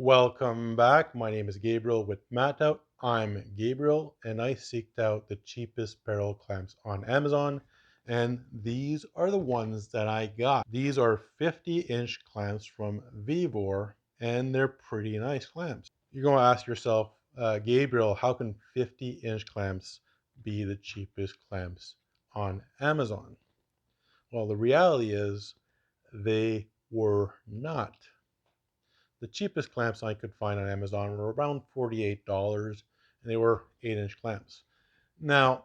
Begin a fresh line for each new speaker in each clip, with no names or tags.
Welcome back. My name is Gabriel with Matt Out. I'm Gabriel and I seeked out the cheapest barrel clamps on Amazon, and these are the ones that I got. These are 50-inch clamps from Vevor, and they're pretty nice clamps. You're going to ask yourself, Gabriel, how can 50-inch clamps be the cheapest clamps on Amazon? Well, the reality is they were not. The cheapest clamps I could find on Amazon were around $48, and they were 8-inch clamps. Now,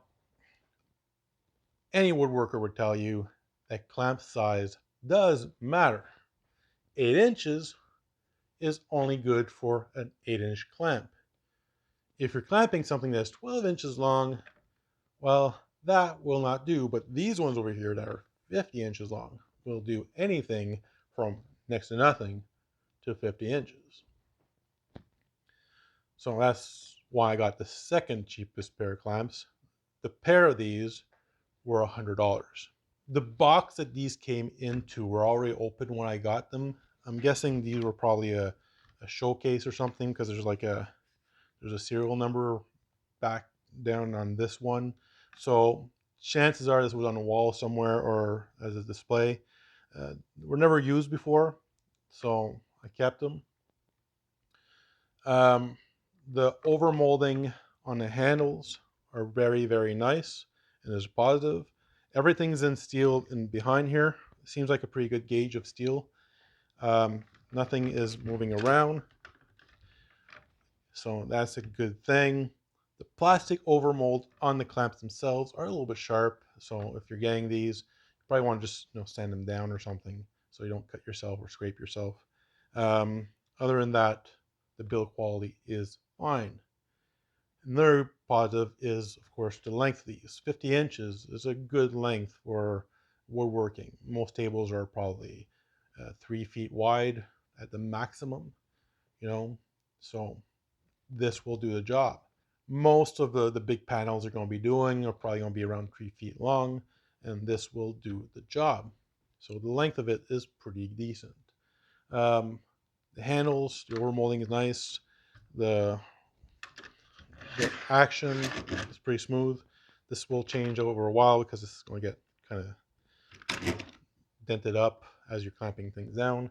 any woodworker would tell you that clamp size does matter. 8 inches is only good for an 8-inch clamp. If you're clamping something that's 12 inches long, well, that will not do. But these ones over here that are 50 inches long will do anything from next to nothing to 50 inches. So that's why I got the second cheapest pair of clamps. The pair of these were $100. The box that these came into were already open when I got them. I'm guessing these were probably a showcase or something, because there's a serial number back down on this one. So chances are this was on a wall somewhere or as a display. Were never used before, so I kept them. Um, the overmolding on the handles are very, very nice and is positive. Everything's in steel in behind here. Seems like a pretty good gauge of steel. Nothing is moving around, so that's a good thing. The plastic overmold on the clamps themselves are a little bit sharp, so if you're getting these, you probably want to just sand them down or something so you don't cut yourself or scrape yourself. Other than that, the build quality is fine. Another positive is, of course, the length of these. 50 inches is a good length for woodworking. Most tables are probably 3 feet wide at the maximum, so this will do the job. Most of the big panels are going to be doing are probably going to be around 3 feet long, and this will do the job. So the length of it is pretty decent. Um, the handles, the overmolding is nice. The action is pretty smooth. This will change over a while because this is going to get kind of dented up as you're clamping things down.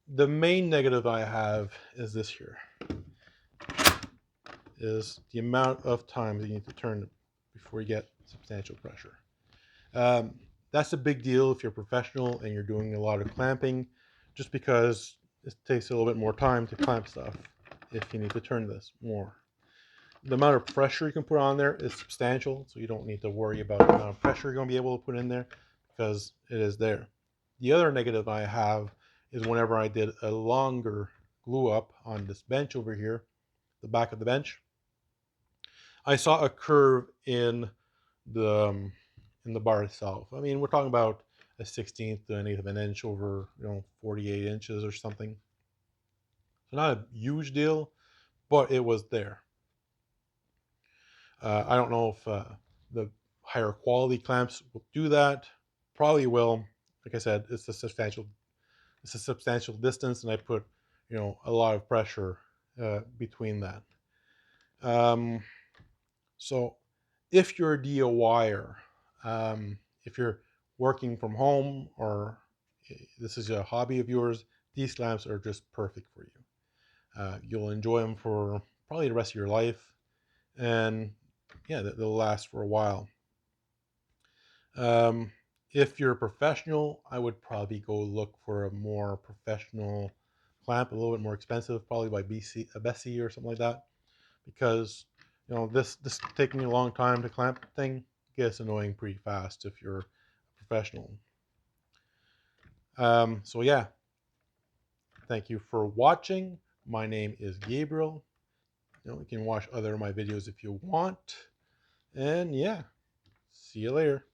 The main negative I have is this here, is the amount of times you need to turn it before you get substantial pressure. That's a big deal if you're a professional and you're doing a lot of clamping, just because it takes a little bit more time to clamp stuff if you need to turn this more. The amount of pressure you can put on there is substantial, so you don't need to worry about the amount of pressure you're going to be able to put in there because it is there. The other negative I have is whenever I did a longer glue up on this bench over here, the back of the bench, I saw a curve in the bar itself. I mean, we're talking about a 16th to an eighth of an inch over 48 inches or something. So not a huge deal, but it was there. I don't know if the higher quality clamps will do that. Probably will. Like I said, it's a substantial distance, and I put a lot of pressure between that. Um, so if you're a DIYer, if you're working from home or this is a hobby of yours, these clamps are just perfect for you. You'll enjoy them for probably the rest of your life, and yeah, they'll last for a while. Um, if you're a professional, I would probably go look for a more professional clamp, a little bit more expensive, probably by Bessie or something like that, because this taking a long time to clamp thing gets annoying pretty fast if you're a professional. So yeah, thank you for watching. My name is Gabriel. You can watch other of my videos if you want. And yeah, see you later.